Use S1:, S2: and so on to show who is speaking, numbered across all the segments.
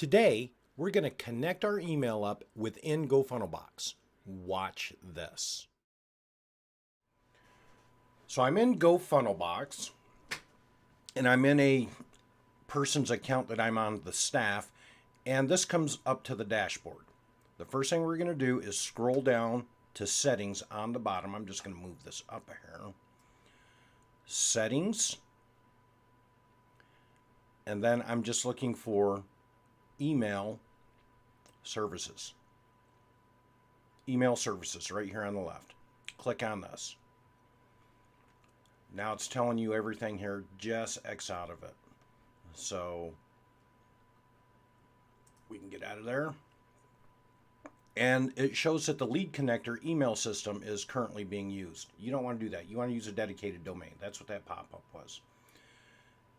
S1: Today, we're going to connect our email up within GoFunnelBox. Watch this. So I'm in GoFunnelBox, and I'm in a person's account that I'm on the staff, and this comes up to the dashboard. The first thing we're going to do is scroll down to settings on the bottom. I'm just going to move this up here. Settings. And then I'm just looking for email services. Email services right here on the left. Click on this. Now it's telling you everything here. Just X out of it. So we can get out of there. And it shows that the lead connector email system is currently being used. You don't want to do that. You want to use a dedicated domain. That's what that pop-up was.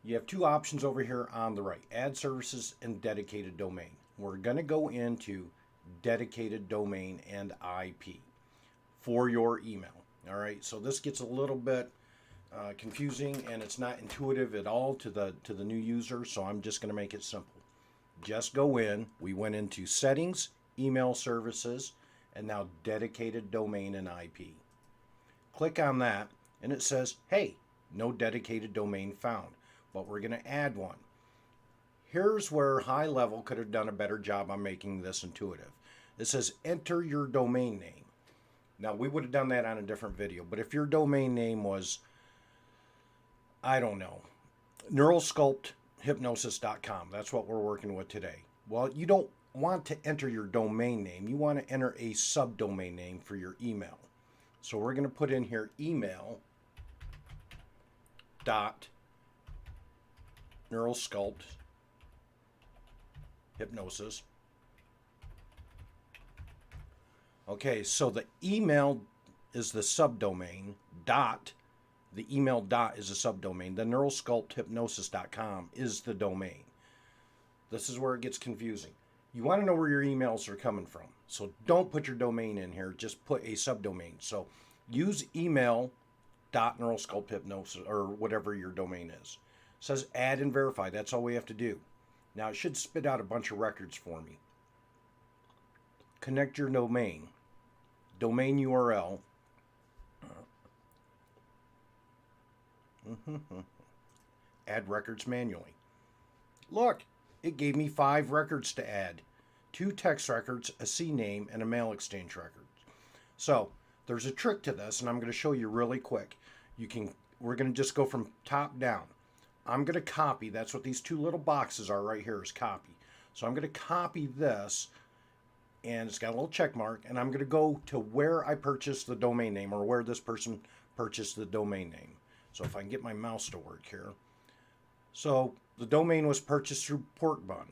S1: You have two options over here on the right, add services and dedicated domain. We're going to go into dedicated domain and IP for your email. All right, so this gets a little bit confusing and it's not intuitive at all to the new user, so I'm just going to make it simple. Just go in, we went into settings, email services, and now dedicated domain and IP. Click on that and it says, hey, no dedicated domain found. But we're going to add one. Here's where High Level could have done a better job on making this intuitive. It says enter your domain name. Now we would have done that on a different video, but if your domain name was, I don't know, neuralsculpthypnosis.com, that's what we're working with today. Well, you don't want to enter your domain name. You want to enter a subdomain name for your email. So we're going to put in here email dot Neural Sculpt Hypnosis. Okay, so the email is the subdomain, dot, the email dot is a subdomain. The neuralsculpthypnosis.com is the domain. This is where it gets confusing. You want to know where your emails are coming from. So don't put your domain in here, just put a subdomain. So use email dot neuralsculpthypnosis or whatever your domain is. It says add and verify. That's all we have to do. Now it should spit out a bunch of records for me. Connect your domain. Domain URL. Add records manually. Look, it gave me 5 records to add. 2 text records, a CNAME, and a mail exchange record. So there's a trick to this, and I'm going to show you really quick. We're going to just go from top down. I'm going to copy. That's what these 2 little boxes are right here is copy. So I'm going to copy this, and it's got a little check mark, and I'm going to go to where I purchased the domain name or where this person purchased the domain name. So if I can get my mouse to work here. So the domain was purchased through Pork Bun.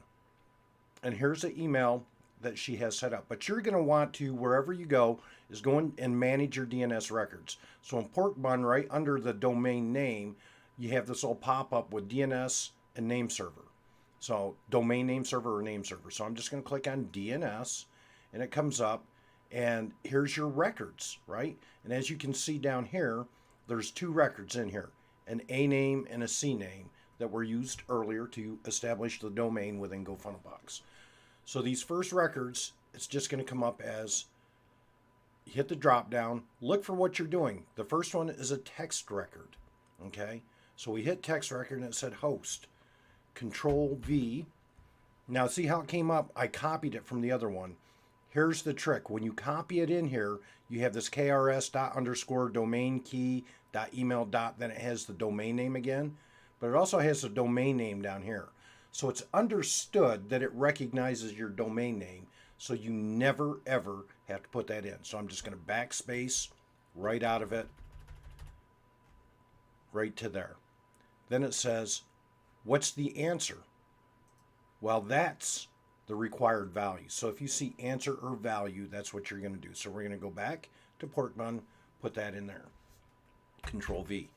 S1: And here's the email that she has set up. But you're going to want to, wherever you go, is go in and manage your DNS records. So in Pork Bun, right under the domain name, you have this little pop-up with DNS and name server. So domain name server or name server. So I'm just going to click on DNS and it comes up and here's your records, right? And as you can see down here, there's 2 records in here, an A name and a C name that were used earlier to establish the domain within GoFunnelBox. So these first records, it's just going to come up as hit the drop down, look for what you're doing. The first one is a text record, okay? So we hit text record and it said host. Control V. Now see how it came up? I copied it from the other one. Here's the trick. When you copy it in here, you have this krs._domain key.email. Then it has the domain name again, but it also has the domain name down here. So it's understood that it recognizes your domain name, so you never ever have to put that in. So I'm just going to backspace right out of it, right to there. Then it says, what's the answer? Well, that's the required value. So if you see answer or value, that's what you're going to do. So we're going to go back to Pork Bun, put that in there. Control V.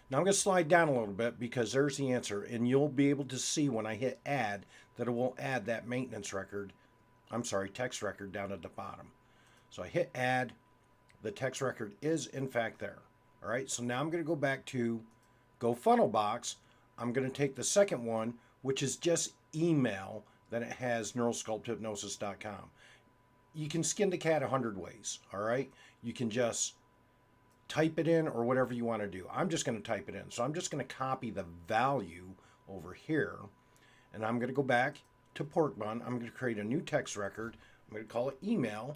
S1: Now I'm going to slide down a little bit because there's the answer, and you'll be able to see when I hit add that it will add that maintenance record, text record down at the bottom. So I hit add, the text record is in fact there. All right, so now I'm going to go back to GoFunnelBox. I'm going to take the second one, which is just email then it has neurosculpthypnosis.com. You can skin the cat 100 ways, all right? You can just type it in or whatever you want to do. I'm just going to type it in. So I'm just going to copy the value over here, and I'm going to go back to pork bun. I'm going to create a new text record. I'm going to call it email,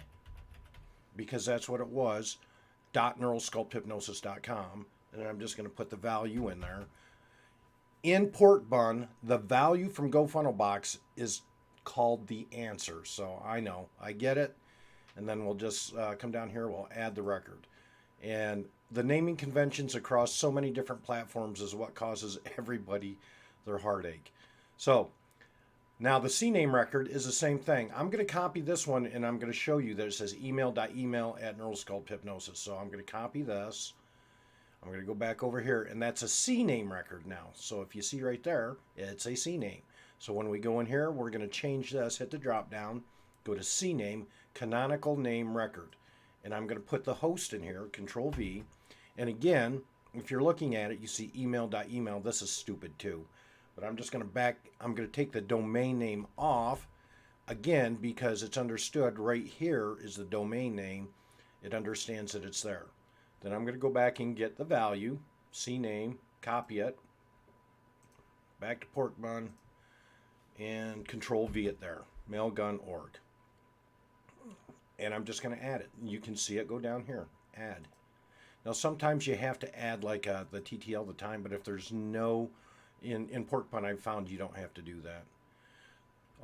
S1: because that's what it was, .neurosculpthypnosis.com, and I'm just going to put the value in there. In pork bun, the value from GoFunnelBox is called the answer. So I know, I get it. And then we'll just come down here, we'll add the record. And the naming conventions across so many different platforms is what causes everybody their heartache. So now the CNAME record is the same thing. I'm going to copy this one, and I'm going to show you that it says email.email@neurosculpthypnosis. So I'm going to copy this. I'm going to go back over here, and that's a CNAME record now. So if you see right there, it's a CNAME. So when we go in here, we're going to change this, hit the drop down, go to CNAME, canonical name record. And I'm going to put the host in here, Control V. And again, if you're looking at it, you see email.email. This is stupid too. But I'm just going to I'm going to take the domain name off, again, because it's understood right here is the domain name. It understands that it's there. Then I'm going to go back and get the value, CNAME, copy it, back to pork bun, and Control V it there, mailgun.org. And I'm just going to add it. You can see it go down here, add. Now sometimes you have to add like the TTL, the time, but if there's no, in pork bun I've found you don't have to do that.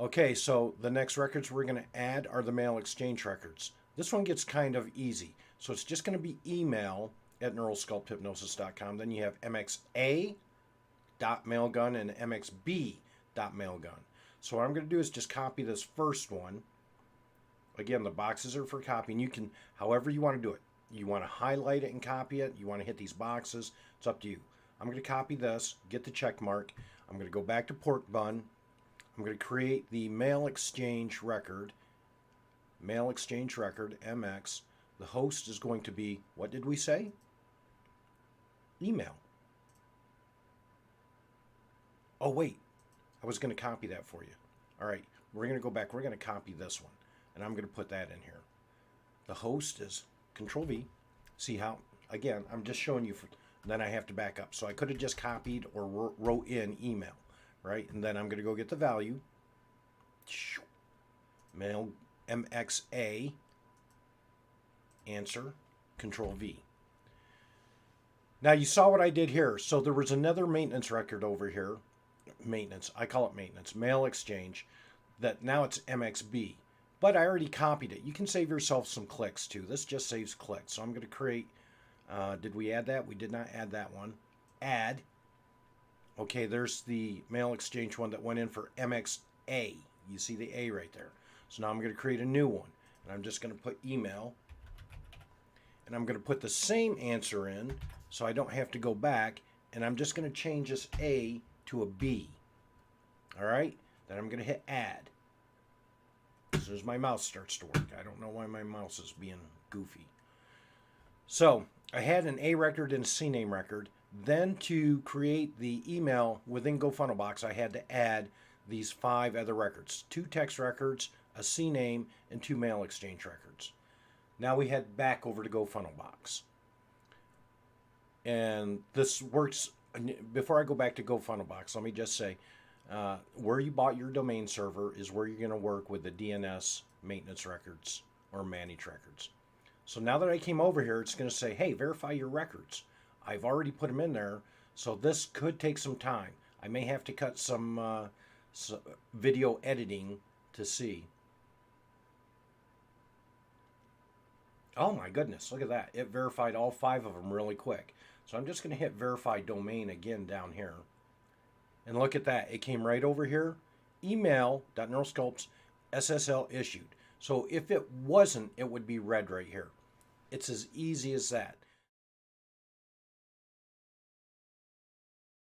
S1: Okay, so the next records we're going to add are the mail exchange records. This one gets kind of easy. So it's just going to be email@neurosculpthypnosis.com. Then you have mxa.mailgun and mxb.mailgun. So what I'm going to do is just copy this first one. Again, the boxes are for copying. You can, however you want to do it. You want to highlight it and copy it. You want to hit these boxes. It's up to you. I'm going to copy this, get the check mark. I'm going to go back to pork bun. I'm going to create the mail exchange record, MX. The host is going to be, what did we say? Email. Oh, wait. I was going to copy that for you. All right. We're going to go back. We're going to copy this one. And I'm going to put that in here. The host is Control V. See how, again, I'm just showing you, then I have to back up. So I could have just copied or wrote in email, right? And then I'm going to go get the value. Mail MXA. Answer, Control V. Now you saw what I did here. So there was another maintenance record over here. Maintenance, I call it maintenance, mail exchange, that now it's MXB. But I already copied it. You can save yourself some clicks too. This just saves clicks. So I'm going to create, did we add that? We did not add that one. Add. Okay, there's the mail exchange one that went in for MXA. You see the A right there. So now I'm going to create a new one. And I'm just going to put email. And I'm going to put the same answer in so I don't have to go back. And I'm just going to change this A to a B. All right? Then I'm going to hit add. As soon as my mouse starts to work. I don't know why my mouse is being goofy. So I had an A record and a CNAME record. Then to create the email within GoFunnelBox, I had to add these 5 other records. 2 text records, a CNAME, and 2 mail exchange records. Now we head back over to GoFunnelBox. And this works, before I go back to GoFunnelBox, let me just say, where you bought your domain server is where you're going to work with the DNS maintenance records or manage records. So now that I came over here, it's going to say, hey, verify your records. I've already put them in there, so this could take some time. I may have to cut some video editing to see. Oh my goodness, look at that. It verified all 5 of them really quick. So I'm just going to hit verify domain again down here. And look at that. It came right over here. Email.neurosculpts SSL issued. So if it wasn't, it would be red right here. It's as easy as that.